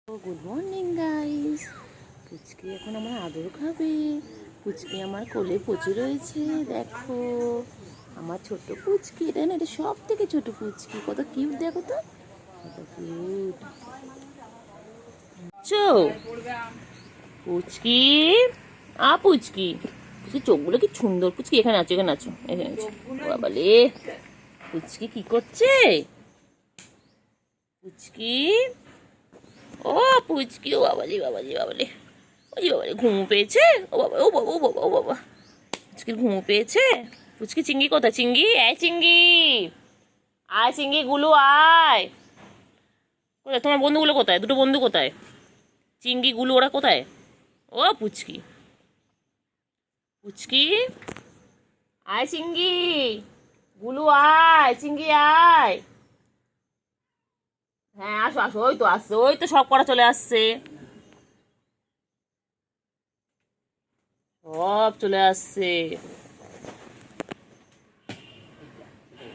Good morning guys. পুচকি এখন আমার আদর খাবে। পুচকি আমার কোলে পচে রয়েছে। দেখো আমার ছোট্ট পুচকি, এটা না, এটা সব থেকে ছোট পুচকি। কত কিউট দেখো তো, কত কিউট। পুচকি পুচকি পুচকি চোখগুলো কি সুন্দর। পুচকি এখানে আছো, এখানে আছো, এখানে আছো। বাবালে, পুচকি কি করছে? পুচকি, ও পুচকি, ও বাবালি বাবালি বাবালি, ওই বাবালি, ঘুমো পেয়েছে? ও বাবা, ও বাবা, ও বাবা, ও বাবা, পুচকির ঘুমো পেয়েছে? পুচকি, চিঙ্গি কোথায়? চিঙ্গি, আয় চিঙ্গি, আয় চিঙ্গি গুলো, আয়। কোথায় তোমার বন্ধুগুলো? কোথায় দুটো বন্ধু? কোথায় চিঙ্গি গুলো, ওরা কোথায়? ও পুচকি, পুচকি, আয় চিঙ্গি গুলো, আয় চিঙ্গি, আয়। হ্যাঁ আসো আসো, ওই তো আসছে, ওই তো সব করা চলে আসছে, সব চলে আসছে,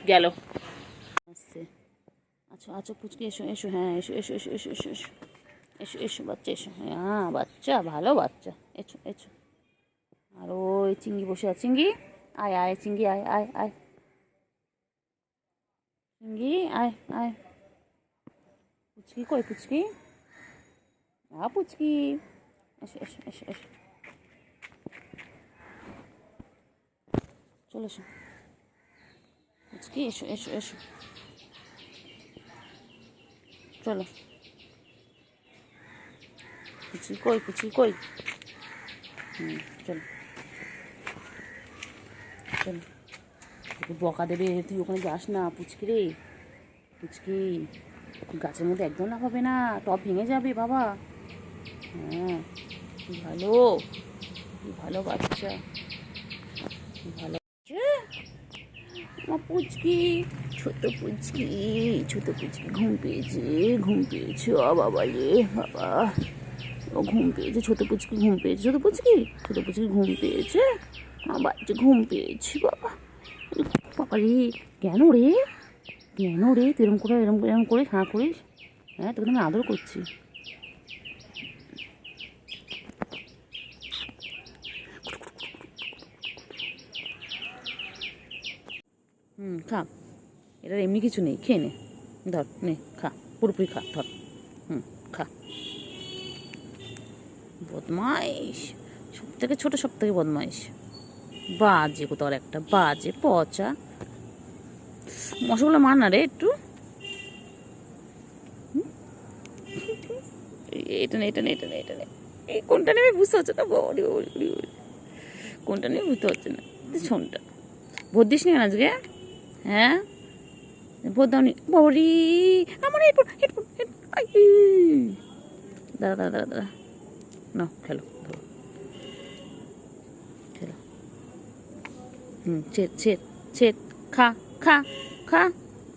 গেল আসছে। আচ্ছা আচ্ছা পুচকি, এসো এসো, হ্যাঁ এসো এসো এসো এসো এসো এসো এসো এসো বাচ্চা, এসো। হ্যাঁ বাচ্চা, ভালো বাচ্চা, এসো এসো। আর ওই চিঙ্গি বসে আছে। চিঙ্গি আয়, আয় চিঙ্গি, আয় আয় আয়, চিঙ্গি আয় আয়। পুচকি কই? পুচকি, পুচকি, এসো এসো এসো এসো, চলে এসো পুচকি, এসো এসো এসো, চলো। পুচকি কই? পুচকি কই? চলো চলো, তোকে বকা দেবে, তুই ওখানে যাস না পুচকি রে। পুচকি, গাছের মধ্যে একদম লাফাবে না, টপ ভেঙে যাবে বাবা। হ্যাঁ, কি ভালো, কি ভালো বাচ্চা, কি ভালো আমার পুচকি, ছোট পুচকি, ছোট পুচকি ঘুম পেয়েছে, ঘুম পেয়েছে। ও বাবা রে বাবা, ও ঘুম পেয়েছে, ছোট পুচকি ঘুম পেয়েছে, ছোট পুচকি, ছোট পুচকি ঘুম পেয়েছে। আমার বাচ্চা ঘুম পেয়েছি বাবা। বাবা রে, কেন রে, কেন রে তুই এরম করে, এরম এরম করে হাঁ করিস? হ্যাঁ, তোকে আমি আদর করছি। খা, এটার এমনি কিছু নেই, খেয়ে নে, ধর নে, খা, পুরোপুরি খা, ধর, খা। বদমাইশ, সব থেকে ছোটো, সব থেকে বদমাইশ, বাজে কোথাও একটা, বাজে পচা। মশাগুলো মার না রে একটু। এটা নেই, এটা নেই, এটা নেই, এটা নেই, এই কোনটা নেবে বুঝতে হচ্ছে না, বড়ি বড়ি বড়ি বড়ি, কোনটা নেবে বুঝতে হচ্ছে না। শোনটা ভোট দিস নি আজকে? হ্যাঁ, ভোট দাওনি? বড়ি আমার হেডফোন, হেডফোন, দাঁড়া দাঁড়া দাঁড়া দাঁড়া, না খেলো, খেলো। ছেদ ছেদ ছেদ, খা খা খা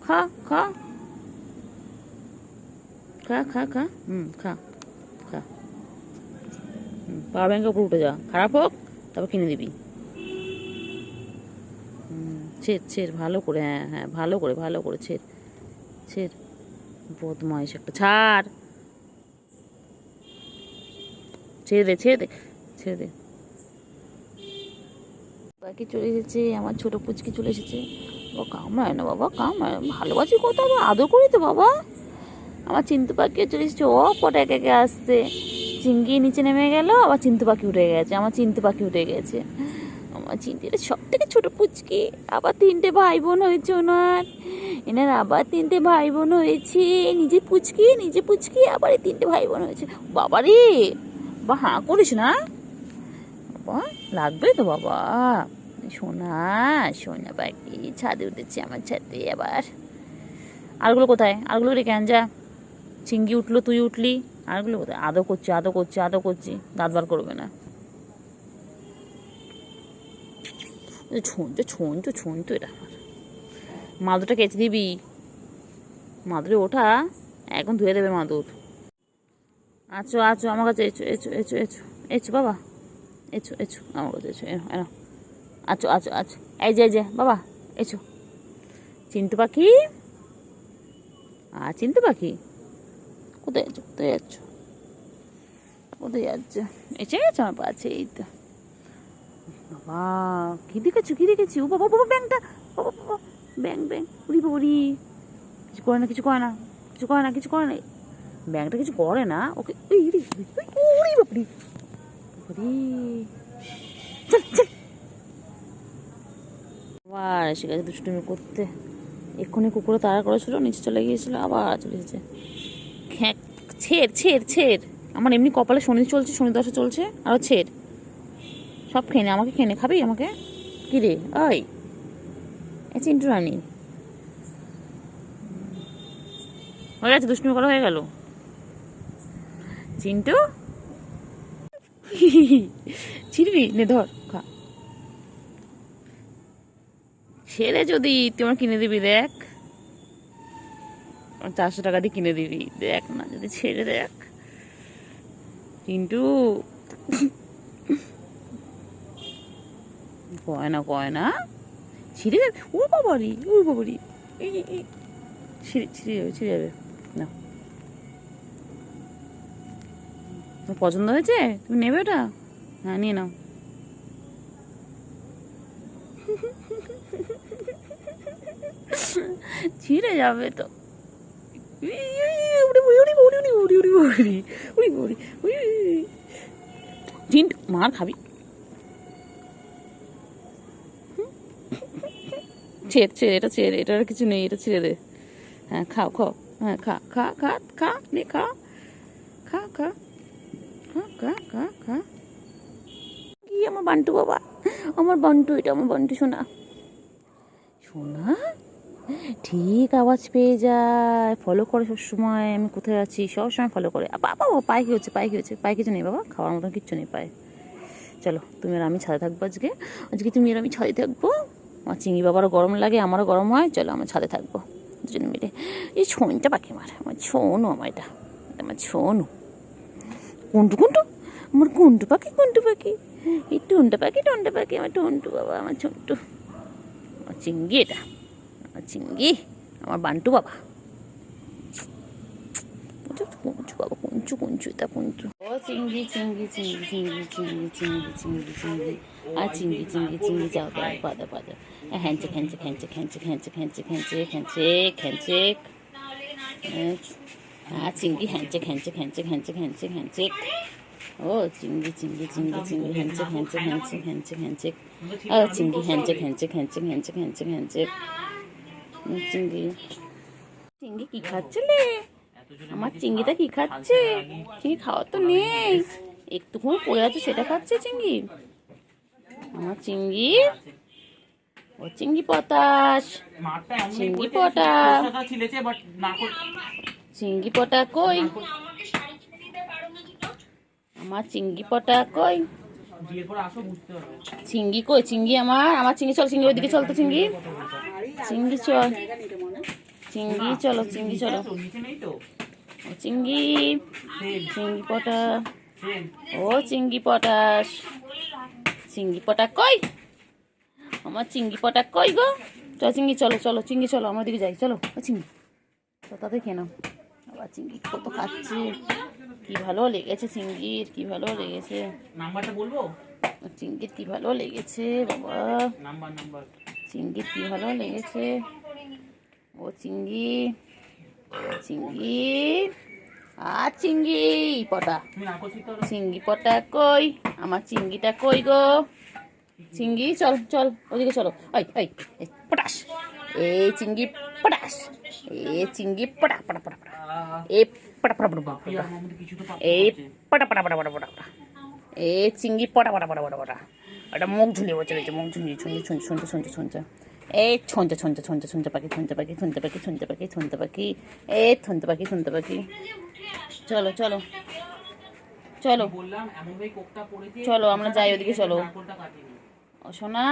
খা খা খা খা খা, খা খা। পাওয়ার ব্যাংকের উপর উঠে যা, খারাপ হোক তারপর কিনে দিবি। ছেদ ছেদ ভালো করে, হ্যাঁ হ্যাঁ, ভালো করে, ভালো করে ছেদ ছেদ। বদমাইশ একটা, ছাড়, ছেড়ে দে, ছেড়ে দে, ছেড়ে দে। বাকি চলে এসেছে, আমার ছোট পুচকি চলে এসেছে। ও কামড়ায় না বাবা, কামড়ায়, ভালোবাসি কত, আমি আদর করি তো বাবা। আমার চিন্তু পাখিও চলে এসেছে, ও কটা একে একে আসছে। চিঙ্গি নিচে নেমে গেল, আবার চিন্তু পাখি উঠে গেছে, আমার চিন্তু পাখি উঠে গেছে। আমার চিন্তিটা সব থেকে ছোট পুচকি, আবার 3টে ভাই বোন হয়েছে ওনার, এনার আবার 3টে ভাই বোন হয়েছে। নিজে পুচকি, নিজে পুচকি, আবার এই 3টে ভাই বোন হয়েছে। বাবা রে, বা হাঁ করিস না বাবা, লাগবে তো বাবা। সোনা, সোনা পাখি ছাদে উঠেছে আমার ছাদে আবার। আরগুলো কোথায়? আরগুলো রে কেন যা, চিঙ্গি উঠলো, তুই উঠলি, আরগুলো কোথায়? আদো করছি, আদো করছি, আদো করছি, দাঁত বার করবে না। ছুঁচো ছুঁচো ছুঁচো, এটা আমার মাদুরটা কেচে দিবি, মাদুরে ওঠা, এখন ধুয়ে দেবে মাদুর। আছো আছো আমার কাছে, এসো এসো এসো এসো এসো বাবা, এসো এসো আমার কাছে, এসো এনো, আছো আছো আছো, এই যে বাবা, এসো। চিন্তু পাখি, চিন্তু পাখি কোথায় যাচ্ছ? কোথায় যাচ্ছ? কোথায় যাচ্ছে? এসে গেছে আমার পাশে, এই তো। বাবা কি দেখেছো, কি দেখেছি? ও বাবা বাবা ব্যাংটা, বাবা বাবা ব্যাং ব্যাং, উড়ি বাবুরি। কিছু করে না, কিছু করে না, কিছু করে না, কিছু করে না। ব্যাংটা কিছু করে না ওকে। উড়ি বাবুরি, চল চল। আবার এসে গেছে দুষ্টুমি করতে। এক্ষুনি কুকুরে তাড়া করেছিল, নিচে চলে গিয়েছিল, আবার চলে এসেছে। ছেড় ছেড় ছেড়। আমার এমনি কপালে শনি চলছে, শনি দশা চলছে, আরও ছেড়। সব খেয়ে নে, আমাকে খেয়ে নে, খাবি আমাকে? কি রে ওই চিন্টু রানী হয়ে গেছে, দুষ্টুমি করা হয়ে গেল। চিন্টু ছিড়বি নে, ধর খা। ছেড়ে যদি তুই আমার কিনে দিবি, দেখ 400 টাকা দিয়ে কিনে দিবি, দেখ না যদি ছেড়ে দেখ। চিন্টু কয় না ছিঁড়ে যাবে। ও বাবারি, ও বাবারি, ছিঁড়ে যাবে, ছিঁড়ে যাবে না। তোমার পছন্দ হয়েছে? তুমি নেবে ওটা? হ্যাঁ নিয়ে নাও। ছিঁড়ে যাবে তো। মার খাবি। ছেড়ে এটা ছেড়ে, এটা আর কিছু নেই, এটা ছেড়ে দে। হ্যাঁ খাও খাও, হ্যাঁ খা খা খা খা নে, খা খা খা খা খা খা খা। কি আমার বান্টু বাবা, আমার বান্টু, এটা আমার বান্টু সোনা। সোনা ঠিক আওয়াজ পেয়ে যায়, ফলো করে সবসময় আমি কোথায় আছি, সবসময় ফলো করে। বাবা পায়ে কি হচ্ছে, পায়ে কি হচ্ছে? পায়ে কিছু নেই বাবা, খাওয়ার মতন কিচ্ছু নেই পায়ে। চলো তুমি আর আমি ছাদে থাকবো আজকে, আজকে তুমি আর আমি ছাদে থাকবো। আমার চিংড়ি বাবারও গরম লাগে, আমারও গরম হয়, চলো আমরা ছাদে থাকবো দুজনে মিলে। এই ছোনটা পাখি আমার ছোনু, আমার এটা আমার ছোনু। কুন্টু কুন্টু, আমার কুন্টু পাখি, কুন্টু পাখি, এই টুনটা পাখি, টুনটা পাখি, আমার টন্টু বাবা, আমার ছোট্টু, আমার চিংড়ি এটা, আমার চিংড়ি, আমার বান্টু বাবা। কুঞ্চু বাবা, কুঞ্চু কুঞ্চু, এটা কুঞ্চু। ও চিংড়ি চিংড়ি চিংড়ি চিংড়ি চিংড়ি চিংড়ি চিংড়ি চিংড়ি, আর চিংড়ি চিংড়ি চিংড়ি, যাও দাও, পাদা পাদা, হ্যাঁচে খ্যাঁচে খ্যাঁচে খ্যাঁচে খ্যাঁচে খ্যাঁচে খ্যাঁচে খ্যাঁচে খ্যাঁচে, আর চিংড়ি হ্যাঁচে খ্যাঁচে খ্যাঁচে খ্যাঁচে খ্যাঁচে খ্যাঁচে। ও চিংড়ি চিংড়ি চিংড়ি চিংড়ি হ্যাঁচে খ্যাঁচে খ্যাঁচে খ্যাঁচে খ্যাঁচে, ও চিংড়ি হ্যাঁচে খ্যাঁচে খ্যাঁচে খ্যাঁচে খ্যাঁচে খ্যাঁচে। চিংড়ি চিংড়ি কি খাচ্ছিলে? আমার চিংড়িটা কি খাচ্ছে? চিংড়ি খাওয়া তো নেই, একটুকুনি পড়ে আছে সেটা খাচ্ছে চিংড়ি। আমার চিংড়ি, ও চিংড়ি পটাশ, চিংড়ি পটা, চিংড়ি পটা কই? আমার চিংড়ি পটা কই? চিংড়ি কই? চিংড়ি আমার, আমার চিংড়ি, চল চিংড়ি ওইদিকে চল তো, চিংড়ি চিংড়ি চল, চিংড়ি চলো, চিংড়ি চলো, চিংড়ি চিংড়ি পটা, ও চিংড়ি পটাশ, চিংড়ি পটা কই? আমার চিংড়ি পটা কই গো? চল চিংড়ি চলো, চলো চিংড়ি চলো, আমার দিকে যাই, চলো। ও চিংড়ি তো তাতে খেয়ে নাও। আবার চিংড়ি কত খাচ্ছে, কি ভালো লেগেছে চিংড়ির, কি ভালো লেগেছে। নাম্বারটা বলবো? চিংড়ির কি ভালো লেগেছে বাবা, চিংড়ির কি ভালো লেগেছে। ও চিংড়ি, চিংড়ি, আর চিংড়ি পটা, চিংড়ি পটা কই? আমার চিংড়িটা কই গো? চিংড়ি চল চল ওদিকে চলো, ওই ওই পটাশ, এই চিংড়ি পটাশ, এ চিংড়ি পটা পটা পটা পটা, এ পটা পটা পটা পটা, এই পটা পটা পটা পটা পটা, এ চিংড়ি পটা পটা পটা পটা পটা। ওটা মুখ ঝুলিয়ে বসে রয়েছে, মুখ ঝুলিয়ে ছুঁচে ছুঁচে ছুঁচে ছুঁচে ছুঁচে, এই ছুঁচে ছুঁচে ছুঁচে ছুঁচে পাখি, ছুঁচে পাখি, ছুঁচে পাখি, ছুঁচে পাখি, ছুঁচে পাখি, এই ছুঁচে পাখি, ছুঁচে পাখি। চলো চলো চলো চলো, আমরা যাই ওদিকে, চলো। ও সোনা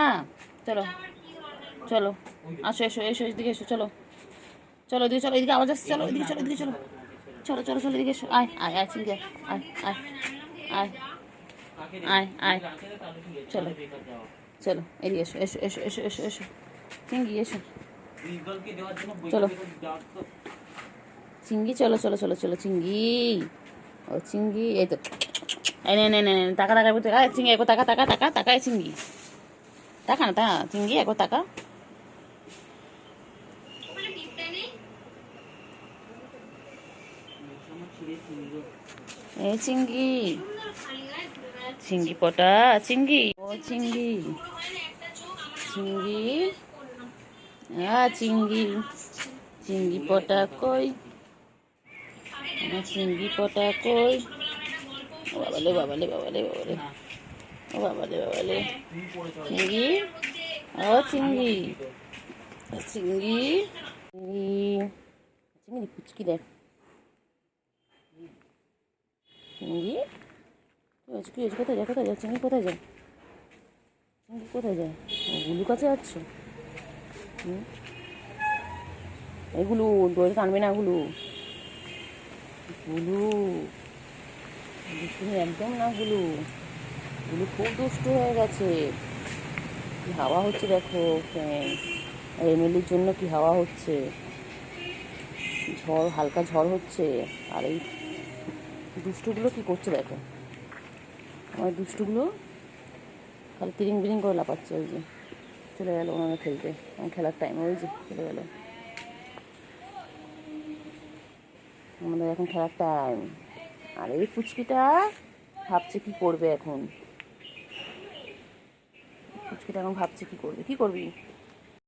চলো চলো, আসো এসো এসো, এদিকে এসো, চলো চলো, এদিকে চলো, এদিকে আওয়াজ আসছে, চলো এদিকে চলো, এদিকে চলো, চলো চলো চলো, এদিকে এসো, আয় আয় আয় চিংড়ি, আয় আয় আয় আয় আয়, চলো চলো, এদিকে এসো এসো এসো এসো এসো এসো, চিংড়ি এসো, চলো চিংড়ি, চলো চলো চলো চলো চিংড়ি, ও চিংড়ি, এই তো এই নে নে নে নে, টাকা টাকা টাকা চিংড়ি একো টাকা টাকা টাকা টাকা চিংড়ি টাকা না তা চিংড়ি একো টাকা এই চিংড়ি চিংড়ি পটা চিংড়ি ও চিংড়ি চিংড়ি চিংড়ি চিংড়ি পটা কই আমার চিংড়ি পটা কই ও বাবালে বাবালে বাবালে বাবালে ও বাবালে বাবালে চিংড়ি ও চিংড়ি চিংড়ি চিংড়ি পুচকি দেখ চিংড়ি কি হয়েছে কোথায় যায় কোথায় যায় চিংড়ি কোথায় যায় চিংড়ি কোথায় যায় গুলু কাছে যাচ্ছ এগুলো দড়ি টানবে না গুলু গুলু তুমি একদম না গুলু গুলু খুব দুষ্ট হয়ে গেছে কি হাওয়া হচ্ছে দেখো ফ্যান আর এমএলএর জন্য কি হাওয়া হচ্ছে ঝড় হালকা ঝড় হচ্ছে আর এই দুষ্টুগুলো কি করছে দেখো আমার দুষ্টুগুলো খালি তিরিং বিরিং করে লাপাচ্ছে ওই যে চলে গেল ওনারা খেলতে আমার খেলার টাইম ওই যে চলে গেল আমাদের এখন খেলার টাইম আর এই পুচকিটা ভাবছে কি করবে এখন পুচকিটা এখন ভাবছে কি করবে কি করবি